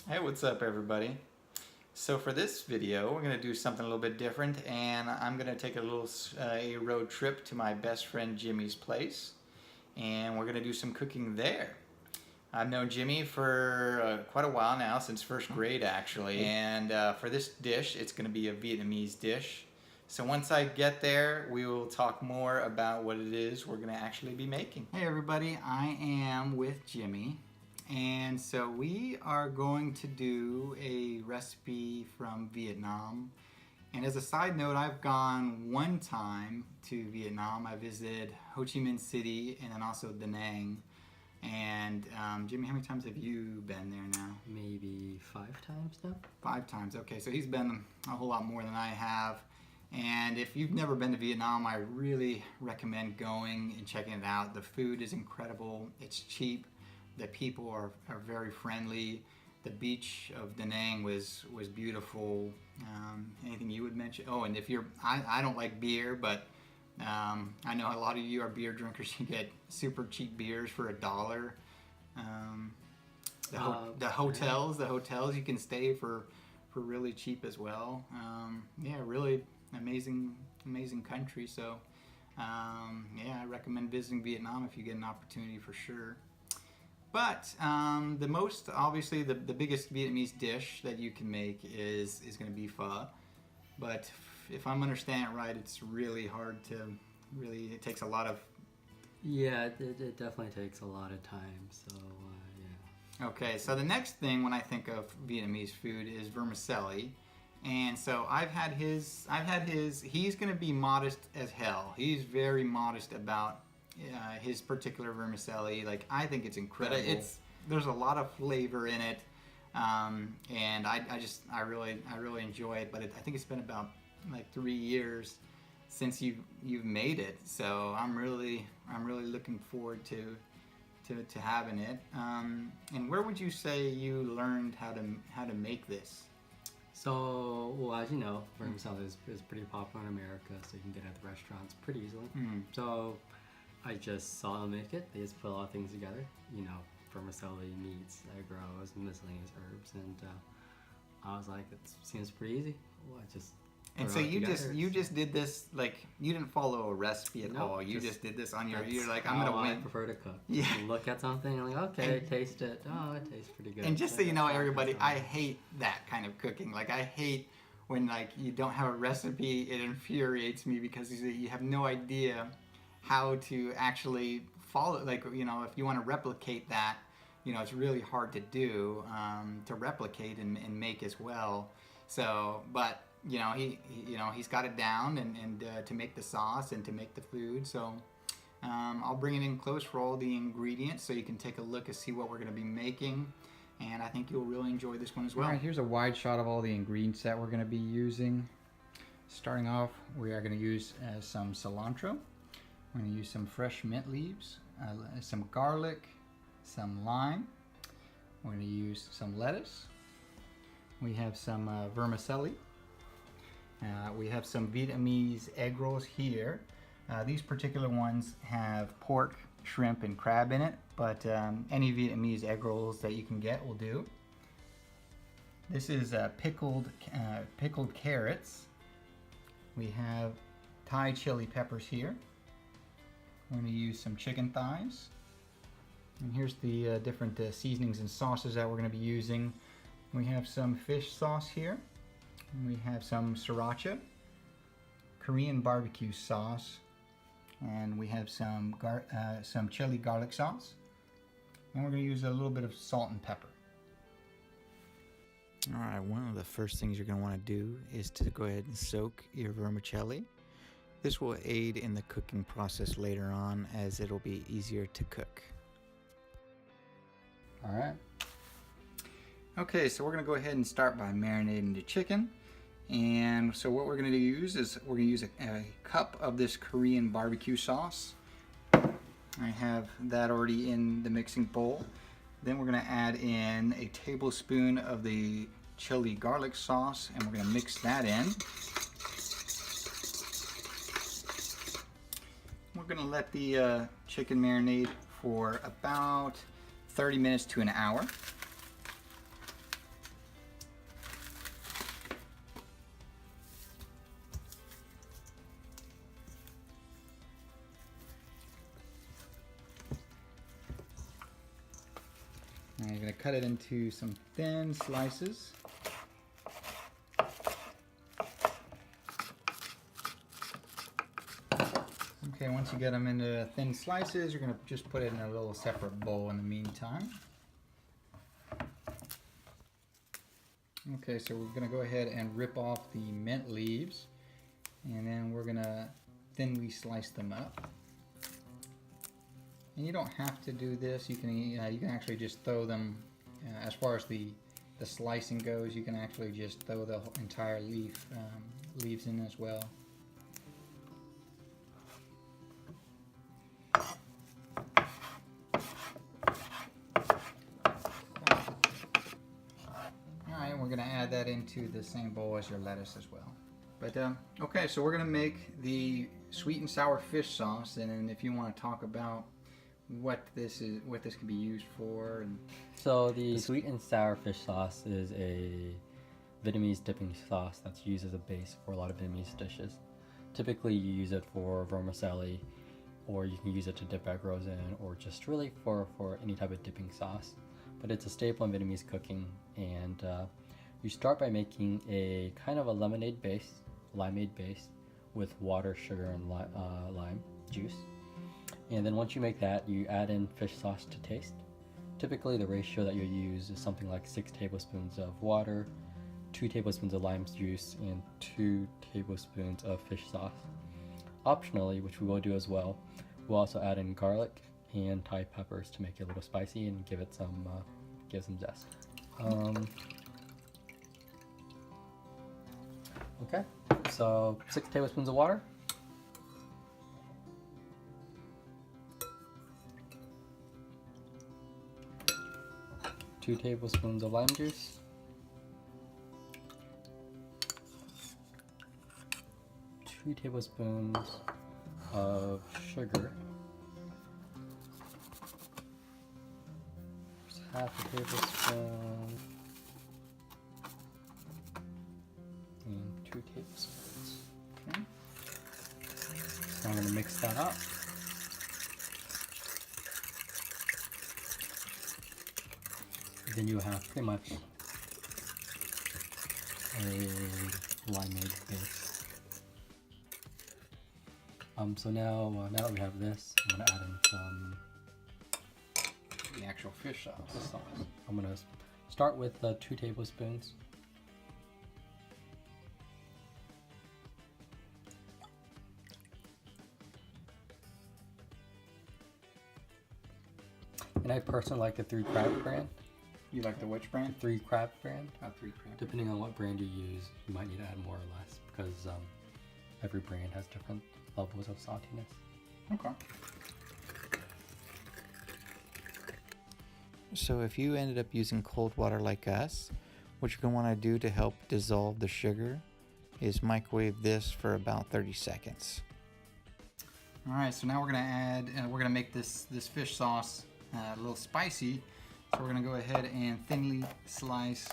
Hey, what's up everybody? So for this video, we're going to do something a little bit different, and I'm going to take a road trip to my best friend Jimmy's place, and we're going to do some cooking there. I've known Jimmy for quite a while now, since first grade actually, and for this dish, it's going to be a Vietnamese dish. So once I get there, we will talk more about what it is we're going to actually be making. Hey everybody, I am with Jimmy. And so we are going to do a recipe from Vietnam. And as a side note, I've gone one time to Vietnam. I visited Ho Chi Minh City and then also Da Nang. And Jimmy, how many times have you been there now? Maybe 5 times now. 5 times, okay. So he's been a whole lot more than I have. And if you've never been to Vietnam, I really recommend going and checking it out. The food is incredible, it's cheap. The people are very friendly. The beach of Da Nang was beautiful. Anything you would mention? Oh, and if you're, I don't like beer, but I know a lot of you are beer drinkers. You get super cheap beers for $1. The hotels you can stay for really cheap as well. Yeah, really amazing country. So yeah, I recommend visiting Vietnam if you get an opportunity for sure. But the most, obviously, the biggest Vietnamese dish that you can make is going to be pho. But if I'm understanding it right, it's really hard to, it takes a lot of... Yeah, it definitely takes a lot of time, so yeah. Okay, so the next thing when I think of Vietnamese food is vermicelli. And so I've had his, he's going to be modest as hell. He's very modest about his particular vermicelli. Like, I think it's incredible. But there's a lot of flavor in it, and I really enjoy it. But I think it's been about like 3 years since you've made it, so I'm really looking forward to having it. And where would you say you learned how to make this? So, well, as you know, vermicelli is pretty popular in America, so you can get it at the restaurants pretty easily. So I just saw them make it. They just put a lot of things together, you know, vermicelli, meats, egg rolls, miscellaneous herbs, and I was like, it seems pretty easy. Well, I just and so you just did this, like, you didn't follow a recipe at all. You just did this on your. You're like, I'm gonna win. I prefer to cook. Yeah. You look at something and like, okay, taste it. Oh, it tastes pretty good. And just so you know, everybody, I hate that kind of cooking. Like, I hate when, like, you don't have a recipe. It infuriates me because you have no idea how to actually follow. Like, you know, if you want to replicate that, you know, it's really hard to do, to replicate and make as well. So, but you know, he's got it down, and to make the sauce and to make the food. So I'll bring it in close for all the ingredients so you can take a look and see what we're going to be making. And I think you'll really enjoy this one as well. All right, here's a wide shot of all the ingredients that we're going to be using. Starting off, we are going to use some cilantro. We're going to use some fresh mint leaves, some garlic, some lime. We're going to use some lettuce. We have some vermicelli. We have some Vietnamese egg rolls here. These particular ones have pork, shrimp, and crab in it, but any Vietnamese egg rolls that you can get will do. This is pickled carrots. We have Thai chili peppers here. We're going to use some chicken thighs. And here's the different seasonings and sauces that we're going to be using. We have some fish sauce here. We have some Siracha, Korean barbecue sauce, and we have some chili garlic sauce. And we're going to use a little bit of salt and pepper. All right, one of the first things you're going to want to do is to go ahead and soak your vermicelli. This will aid in the cooking process later on, as it'll be easier to cook. All right. Okay, so we're going to go ahead and start by marinating the chicken. And so what we're going to use is we're going to use a cup of this Korean barbecue sauce. I have that already in the mixing bowl. Then we're going to add in a tablespoon of the chili garlic sauce, and we're going to mix that in. We're going to let the chicken marinate for about 30 minutes to an hour. cut it into some thin slices. Okay, once you get them into thin slices, you're going to just put it in a little separate bowl in the meantime. Okay, so we're going to go ahead and rip off the mint leaves, and then we're going to thinly slice them up. And you don't have to do this. You can actually just throw them. As far as the slicing goes, you can actually just throw the entire leaves in as well. Alright, we're going to add that into the same bowl as your lettuce as well. But okay, so we're going to make the sweet and sour fish sauce, and then if you want to talk about what this can be used for. And so the sweet and sour fish sauce is a Vietnamese dipping sauce that's used as a base for a lot of Vietnamese dishes. Typically you use it for vermicelli, or you can use it to dip egg rolls in, or just really for any type of dipping sauce. But it's a staple in Vietnamese cooking, and you start by making a kind of a limeade base with water, sugar, and lime juice. And then once you make that, you add in fish sauce to taste. Typically the ratio that you'll use is something like 6 tablespoons of water, 2 tablespoons of lime juice, and 2 tablespoons of fish sauce. Optionally, which we will do as well, we'll also add in garlic and Thai peppers to make it a little spicy and give it some zest. Okay, so 6 tablespoons of water. 2 tablespoons of lime juice, 2 tablespoons of sugar, half a tablespoon, and 2 tablespoons. Okay. So I'm going to mix that up. Then you have pretty much a limeade base. So now that we have this, I'm gonna add in some the actual fish sauce. I'm gonna start with 2 tablespoons. And I personally like the 3 Crab brand. You like the which brand? 3 Crab brand. 3 Crab. Depending on what brand you use, you might need to add more or less, because every brand has different levels of saltiness. Okay. So if you ended up using cold water like us, what you're going to want to do to help dissolve the sugar is microwave this for about 30 seconds. All right, so now we're going to add, we're going to make this fish sauce a little spicy. So we're going to go ahead and thinly slice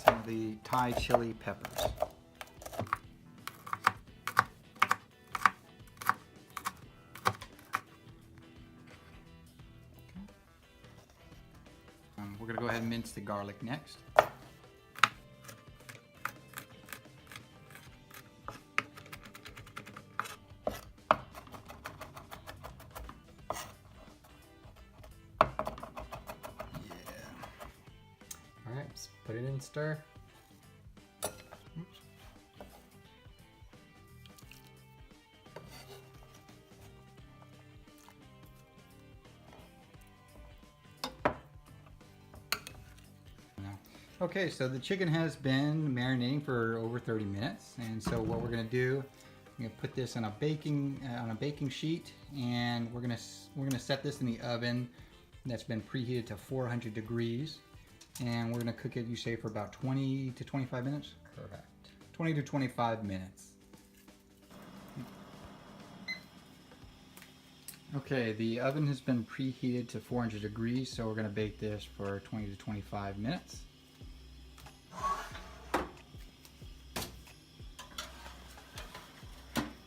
some of the Thai chili peppers. We're going to go ahead and mince the garlic next. Alright, just put it in stir. Oops. Okay, so the chicken has been marinating for over 30 minutes, and so what we're going to do, I'm going to put this on a baking sheet, and we're going to set this in the oven that's been preheated to 400 degrees, and we're going to cook it, you say, for about 20 to 25 minutes? Correct. 20 to 25 minutes. Okay, the oven has been preheated to 400 degrees, so we're going to bake this for 20 to 25 minutes.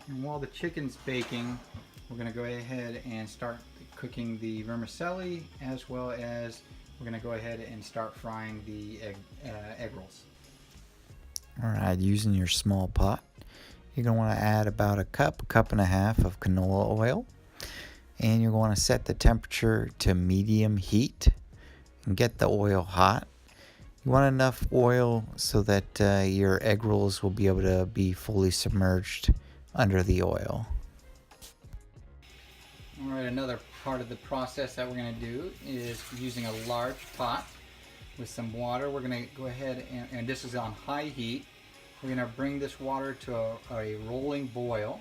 And while the chicken's baking, we're going to go ahead and start cooking the vermicelli as well as we're going to go ahead and start frying the egg rolls. Alright, using your small pot, you're going to want to add about a cup and a half of canola oil. And you're going to set the temperature to medium heat and get the oil hot. You want enough oil so that your egg rolls will be able to be fully submerged under the oil. Alright, another part of the process that we're going to do is using a large pot with some water. We're going to go ahead and this is on high heat. We're going to bring this water to a rolling boil,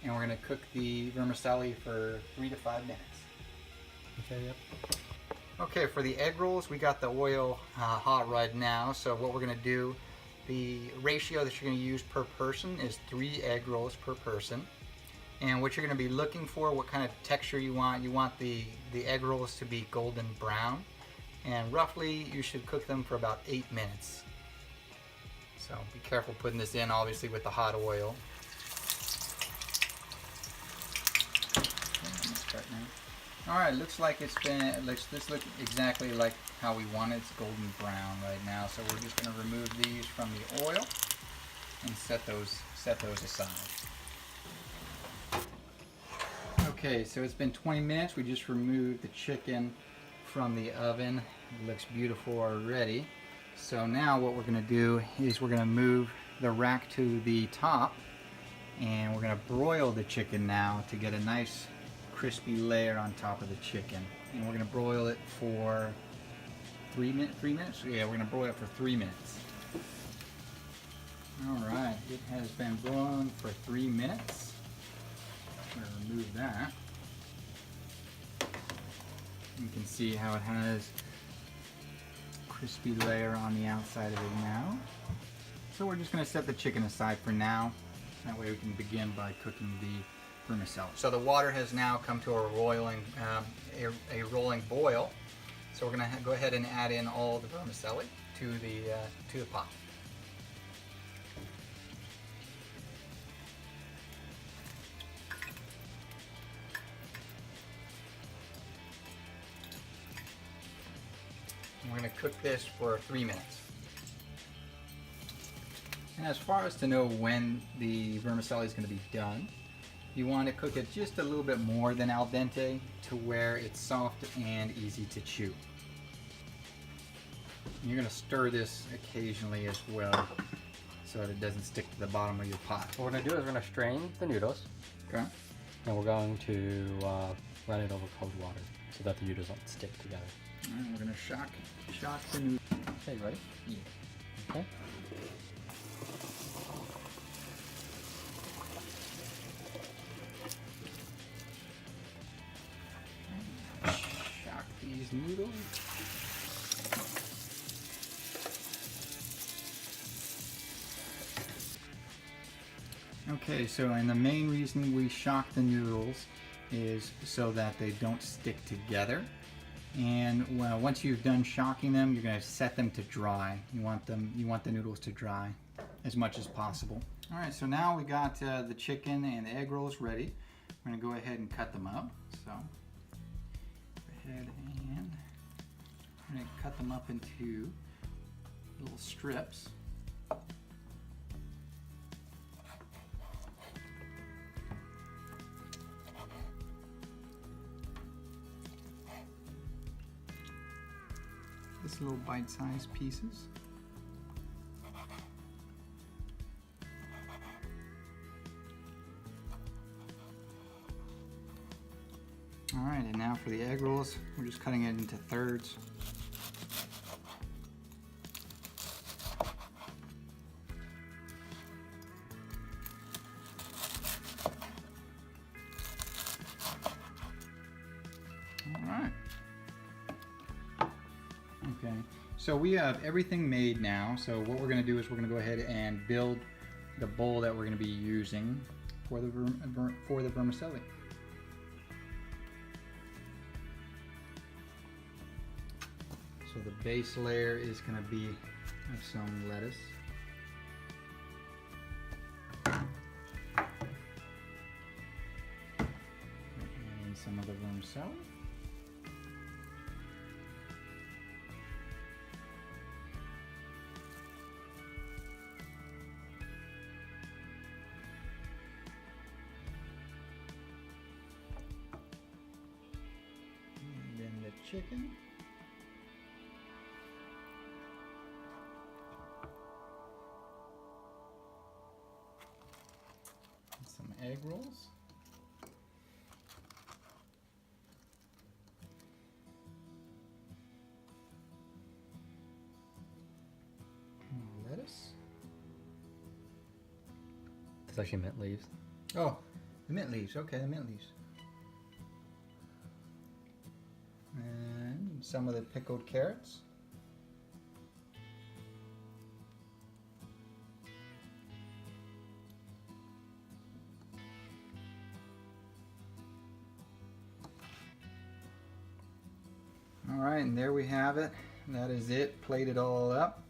and we're going to cook the vermicelli for 3 to 5 minutes. Okay, yep. Okay, for the egg rolls, we got the oil hot right now. So what we're going to do, the ratio that you're going to use per person is 3 egg rolls per person. And what you're going to be looking for, what kind of texture you want the egg rolls to be golden brown. And roughly, you should cook them for about 8 minutes. So be careful putting this in, obviously, with the hot oil. Alright, looks like this looks exactly like how we want it. It's golden brown right now. So we're just going to remove these from the oil and set those aside. Okay, so it's been 20 minutes. We just removed the chicken from the oven. It looks beautiful already. So now what we're going to do is we're going to move the rack to the top, and we're going to broil the chicken now to get a nice crispy layer on top of the chicken. And we're going to broil it for 3 minutes? Yeah, we're going to broil it for 3 minutes. Alright, it has been broiling for 3 minutes. I'm going to remove that. You can see how it has crispy layer on the outside of it now. So we're just going to set the chicken aside for now. That way we can begin by cooking the vermicelli. So the water has now come to a rolling boil. So we're going to go ahead and add in all the vermicelli to the pot. We're going to cook this for 3 minutes. And as far as to know when the vermicelli is going to be done, you want to cook it just a little bit more than al dente to where it's soft and easy to chew. You're going to stir this occasionally as well so that it doesn't stick to the bottom of your pot. What we're going to do is we're going to strain the noodles. Okay. And we're going to run it over cold water so that the noodles don't stick together. Alright, we're going to shock the noodles. Okay, you ready? Yeah. Okay. Shock these noodles. Okay, so and the main reason we shock the noodles is so that they don't stick together. And well, once you've done shocking them, you're going to set them to dry. You want the noodles to dry as much as possible. All right, so now we got the chicken and the egg rolls ready. We're going to go ahead and cut them up. So go ahead and I'm going to cut them up into little strips. Just little bite-sized pieces. All right, and now for the egg rolls, we're just cutting it into thirds. All right. Okay, so we have everything made now. So what we're going to do is we're going to go ahead and build the bowl that we're going to be using for the vermicelli. So the base layer is going to be of some lettuce. And some of the vermicelli. chicken. And some egg rolls. And lettuce. It's actually mint leaves. Oh, the mint leaves. Okay, the mint leaves. And some of the pickled carrots. All right, and there we have it. That is it. Plate it all up.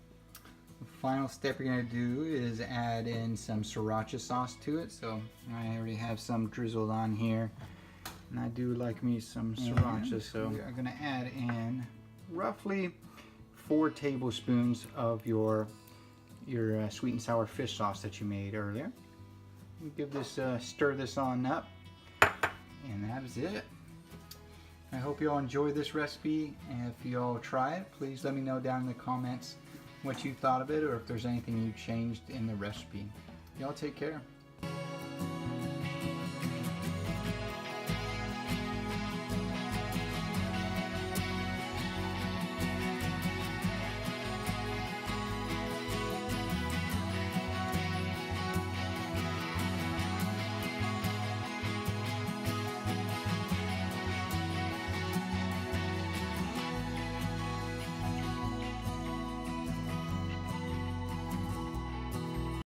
The final step you're going to do is add in some sriracha sauce to it. So I already have some drizzled on here. And I do like me some sriracha, so we are going to add in roughly 4 tablespoons of your sweet and sour fish sauce that you made earlier. You give this stir this on up, and that is it. I hope you all enjoyed this recipe, and if you all try it, please let me know down in the comments what you thought of it, or if there's anything you changed in the recipe. Y'all take care.